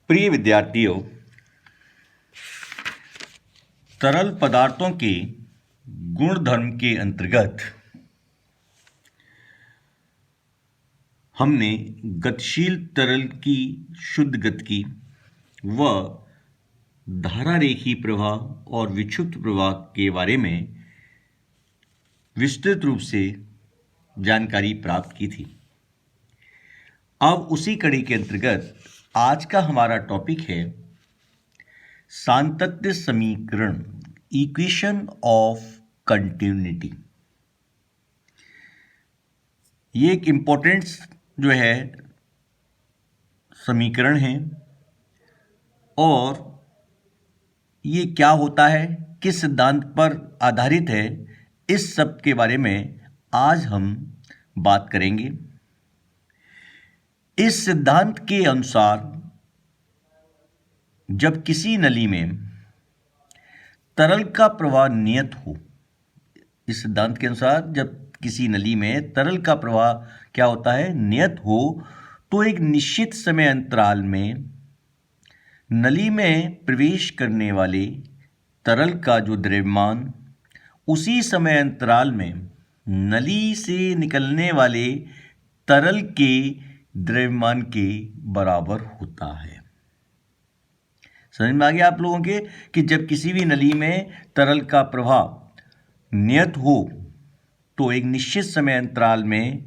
प्रिय विद्यार्थियों, तरल पदार्थों के गुणधर्म के अंतर्गत हमने गतिशील तरल की शुद्ध गतिकी व धारारेखी प्रवाह और विक्षुब्ध प्रवाह के बारे में विस्तृत रूप से जानकारी प्राप्त की थी। अब उसी कड़ी के अंतर्गत आज का हमारा टॉपिक है सातत्य समीकरण, इक्वेशन ऑफ कंटिन्यूटी। ये एक इम्पोर्टेंट जो है समीकरण है और ये क्या होता है, किस सिद्धांत पर आधारित है, इस सब के बारे में आज हम बात करेंगे। इस सिद्धांत के अनुसार जब किसी नली में तरल का प्रवाह नियत हो, इस सिद्धांत के अनुसार जब किसी नली में तरल का प्रवाह क्या होता है, नियत हो, तो एक निश्चित समय अंतराल में नली में प्रवेश करने वाले तरल का जो द्रव्यमान उसी समय अंतराल में नली से निकलने वाले तरल के द्रव्यमान के बराबर होता है। समझ में आ गया आप लोगों के कि जब किसी भी नली में तरल का प्रवाह नियत हो तो एक निश्चित समय अंतराल में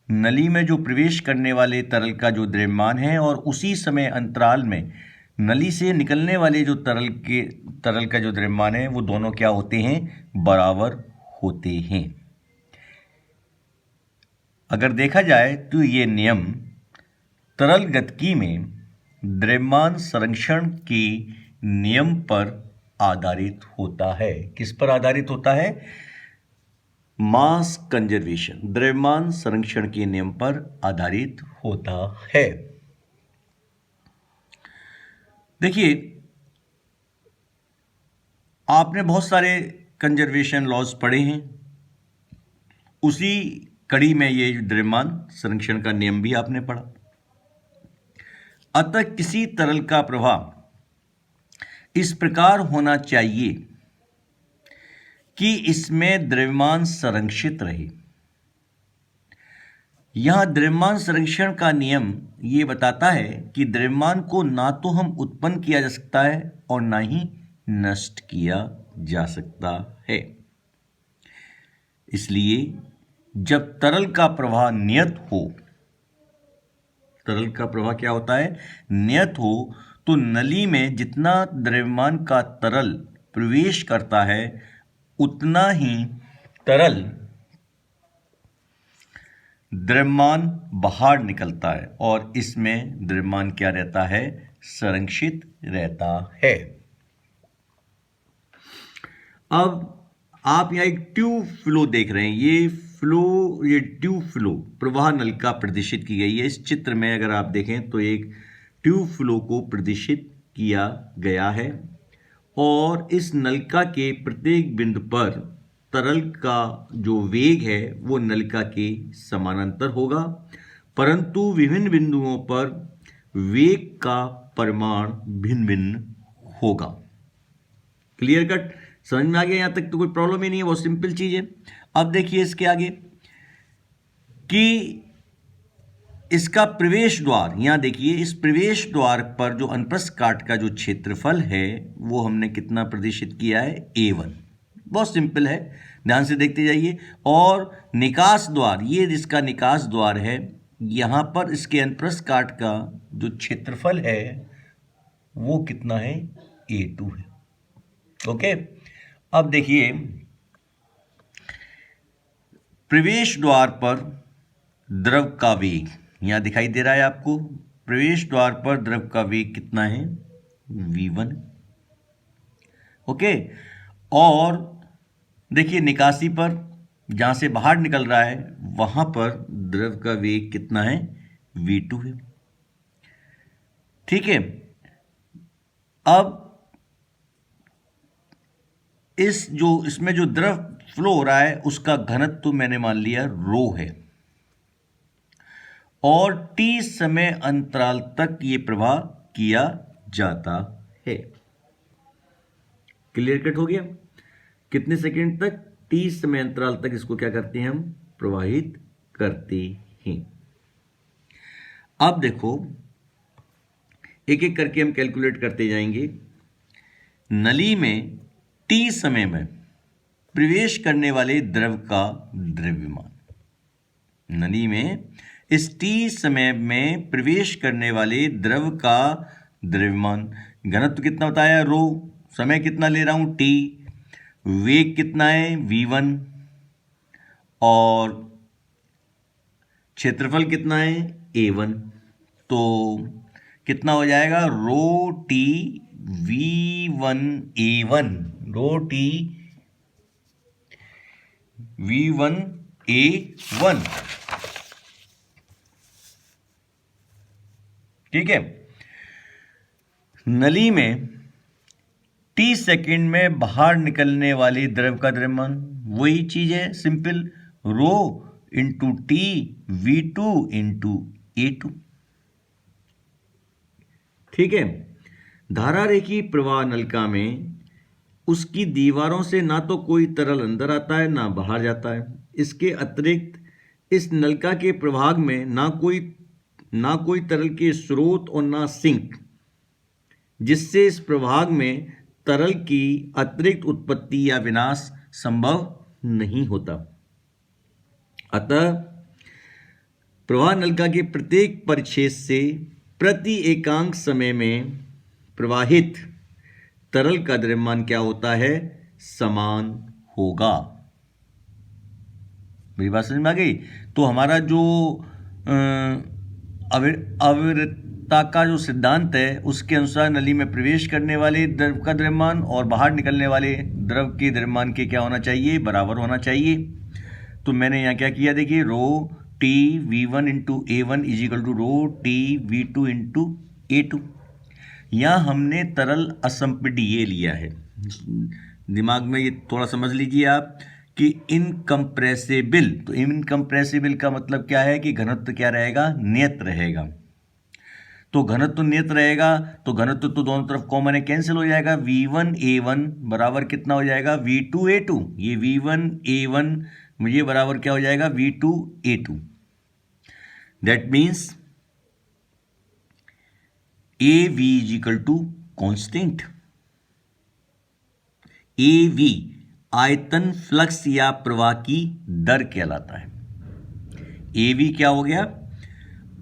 नली में जो प्रवेश करने वाले तरल का जो द्रव्यमान है और उसी समय अंतराल में नली से निकलने वाले जो तरल का जो द्रव्यमान है वो दोनों क्या होते हैं, बराबर होते हैं। अगर देखा जाए तो ये नियम तरल गतिकी में द्रव्यमान संरक्षण के नियम पर आधारित होता है। किस पर आधारित होता है? मास कंजर्वेशन, द्रव्यमान संरक्षण के नियम पर आधारित होता है। देखिए, आपने बहुत सारे कंजर्वेशन लॉज पढ़े हैं, उसी कड़ी में ये द्रव्यमान संरक्षण का नियम भी आपने पढ़ा। अतः किसी तरल का प्रवाह इस प्रकार होना चाहिए कि इसमें द्रव्यमान संरक्षित रहे। यह द्रव्यमान संरक्षण का नियम ये बताता है कि द्रव्यमान को ना तो हम उत्पन्न किया जा सकता है और ना ही नष्ट किया जा सकता है। इसलिए जब तरल का प्रवाह नियत हो, तरल का प्रवाह क्या होता है, नियत हो, तो नली में जितना द्रव्यमान का तरल प्रवेश करता है उतना ही तरल द्रव्यमान बाहर निकलता है और इसमें द्रव्यमान क्या रहता है, संरक्षित रहता है। अब आप यहाँ एक ट्यूब फ्लो देख रहे हैं। ये ट्यूब फ्लो प्रवाह नलिका प्रदर्शित की गई है। इस चित्र में अगर आप देखें तो एक ट्यूब फ्लो को प्रदर्शित किया गया है और इस नलिका के प्रत्येक बिंदु पर तरल का जो वेग है वो नलिका के समानांतर होगा, परंतु विभिन्न बिंदुओं पर वेग का परिमाण भिन्न भिन्न होगा। क्लियर कट, समझ में आ गया? यहां तक तो कोई प्रॉब्लम ही नहीं है, बहुत सिंपल चीज है। अब देखिए इसके आगे कि इसका प्रवेश द्वार, यहां देखिए इस प्रवेश द्वार पर जो अनुप्रस्थ काट का जो क्षेत्रफल है वो हमने कितना प्रदर्शित किया है, A1। बहुत सिंपल है, ध्यान से देखते जाइए। और निकास द्वार, ये जिसका निकास द्वार है, यहां पर इसके अनुप्रस्थ काट का जो क्षेत्रफल है वो कितना है, A2 है। ओके, अब देखिए प्रवेश द्वार पर द्रव का वेग यहां दिखाई दे रहा है आपको। प्रवेश द्वार पर द्रव का वेग कितना है, V1। ओके, और देखिए निकासी पर जहां से बाहर निकल रहा है वहां पर द्रव का वेग कितना है, V2 है। ठीक है, अब इसमें जो द्रव फ्लो हो रहा है उसका घनत्व तो मैंने मान लिया रो है और T समय अंतराल तक ये प्रवाह किया जाता है। क्लियर कट हो गया? कितने सेकंड तक? टी समय अंतराल तक इसको क्या करते हैं हम? प्रवाहित करते हैं। अब देखो, एक एक करके हम कैलकुलेट करते जाएंगे। नली में टी समय में प्रवेश करने वाले द्रव का द्रव्यमान, नली में इस टी समय में प्रवेश करने वाले द्रव का द्रव्यमान, घनत्व कितना बताया? रो, समय कितना ले रहा हूं? टी, वेग कितना है? v1, और क्षेत्रफल कितना है? a1। तो कितना हो जाएगा? रो टी v1 a1, रो टी v1 a1। ठीक है। नली में टी सेकंड में बाहर निकलने वाले द्रव का द्रव्यमान, वही चीज है, simple, rho into t v2 into a2। ठीक है। धारा रेखी प्रवाह नलिका में उसकी दीवारों से ना तो कोई तरल अंदर आता है ना बाहर जाता है। इसके अतिरिक्त इस नलिका के प्रभाग में ना कोई तरल के स्रोत और ना सिंक, जिससे इस प्रभाग में तरल की अतिरिक्त उत्पत्ति या विनाश संभव नहीं होता। अतः प्रवाह नलिका के प्रत्येक परिच्छेद से प्रति एकांक समय में प्रवाहित तरल का द्रव्यमान क्या होता है? समान होगा। मेरी बात समझ में आ गई? तो हमारा जो अविरतता का जो सिद्धांत है, उसके अनुसार नली में प्रवेश करने वाले द्रव का द्रव्यमान और बाहर निकलने वाले द्रव के द्रव्यमान के क्या होना चाहिए? बराबर होना चाहिए। तो मैंने यहाँ क्या किया? देखिए, rho T v1 into a1 is equal to rho T v2 into a2। यहाँ हमने तरल असंपीड्य लिया है। दिमाग में ये थोड़ा समझ लीजिए आप कि इनकम्प्रेसिबल, तो इनकम्प्रेसिबल का मतलब क्या है कि घनत्व क्या रहेगा? नियत रहेगा। तो घनत्व नियत रहेगा, तो घनत्व तो दोनों तरफ कॉमन है, कैंसिल हो जाएगा। v1 a1 बराबर कितना हो जाएगा? v2 a2। ये v1 a1 ये बराबर क्या हो जाएगा? v2 a2। That means AV is equal to constant. AV आयतन फ्लक्स या प्रवाह की दर कहलाता है। AV क्या हो गया?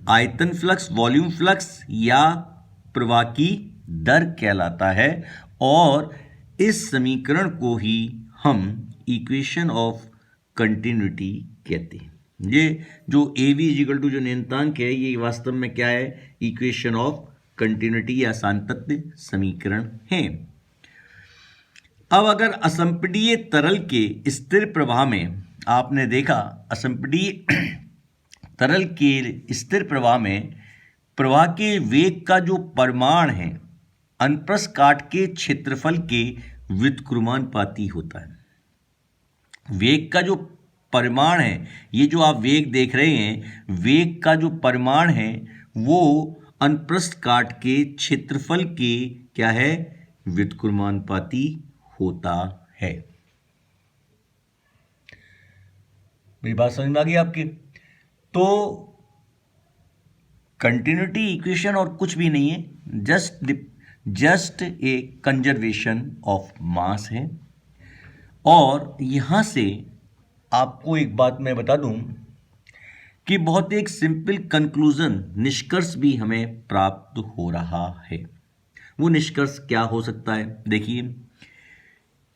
आयतन फ्लक्स, वॉल्यूम फ्लक्स या प्रवाह की दर कहलाता है। और इस समीकरण को ही हम इक्वेशन ऑफ कंटिन्यूटी कहते हैं। ये जो AV इज इक्वल टू जो नियतांक है, ये वास्तव में क्या है? इक्वेशन ऑफ कंटिन्यूटी या सातत्य समीकरण है। अब अगर असंपीड्य तरल के स्थिर प्रवाह में आपने देखा, असंपीड्य तरल के स्थिर प्रवाह में प्रवाह के वेग का जो परिमाण है अनुप्रस्थ काट के क्षेत्रफल के व्युत्क्रमानुपाती होता है। वेग का जो परिमाण है, ये जो आप वेग देख रहे हैं, वेग का जो परिमाण है वो अनुप्रस्थ काट के क्षेत्रफल के क्या है? व्युत्क्रमानुपाती होता है। मेरी बात समझ में आ गई आपकी? तो कंटिन्यूटी इक्वेशन और कुछ भी नहीं है, just a conservation of mass है। और यहां से आपको एक बात मैं बता दूं कि बहुत एक सिंपल कंक्लूजन, निष्कर्ष भी हमें प्राप्त हो रहा है। वो निष्कर्ष क्या हो सकता है? देखिए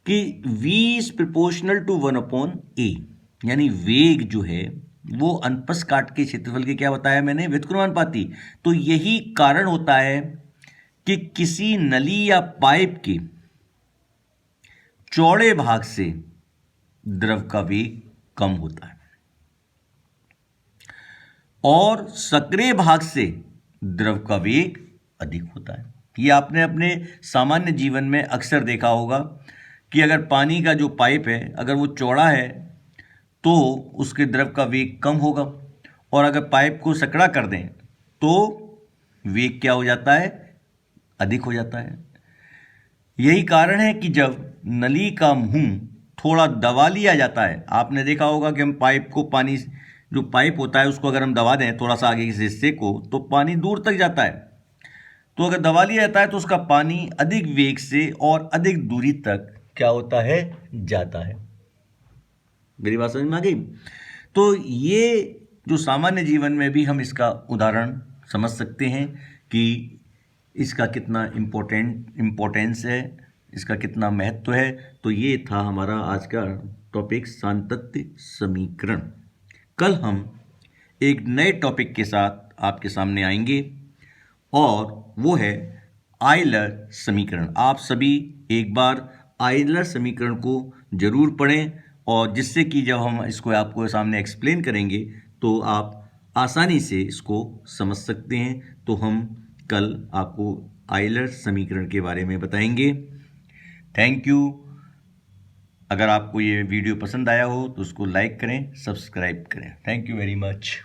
कि v is proportional to 1/a, यानी वेग जो है वो अनुप्रस्थ काट के क्षेत्रफल के क्या बताया मैंने? व्युत्क्रमानुपाती। तो यही कारण होता है कि किसी नली या पाइप के चौड़े भाग से द्रव का वेग कम होता है और सक्रिय भाग से द्रव का वेग अधिक होता है। ये आपने अपने सामान्य जीवन में अक्सर देखा होगा कि अगर पानी का जो पाइप है, अगर वो चौड़ा है तो उसके द्रव का वेग कम होगा, और अगर पाइप को सकड़ा कर दें तो वेग क्या हो जाता है? अधिक हो जाता है। यही कारण है कि जब नली का मुंह थोड़ा दबा लिया जाता है, आपने देखा होगा कि हम पाइप को, पानी जो पाइप होता है उसको अगर हम दबा दें थोड़ा सा आगे के हिस्से को, तो पानी दूर तक जाता है। तो अगर दबा लिया जाता है तो उसका पानी अधिक वेग से और अधिक दूरी तक क्या होता है, जाता है। मेरी बात समझ में आ गई? तो ये जो सामान्य जीवन में भी हम इसका उदाहरण समझ सकते हैं कि इसका कितना इम्पोर्टेंस है, इसका कितना महत्व है। तो ये था हमारा आज का टॉपिक, सातत्य समीकरण। कल हम एक नए टॉपिक के साथ आपके सामने आएंगे और वो है आयलर समीकरण। आप सभी एक बार आयलर समीकरण को जरूर पढ़ें, और जिससे कि जब हम इसको आपको सामने एक्सप्लेन करेंगे तो आप आसानी से इसको समझ सकते हैं। तो हम कल आपको आयलर समीकरण के बारे में बताएंगे। Thank you. अगर आपको ये वीडियो पसंद आया हो तो उसको लाइक करें, सब्सक्राइब करें। Thank you very much.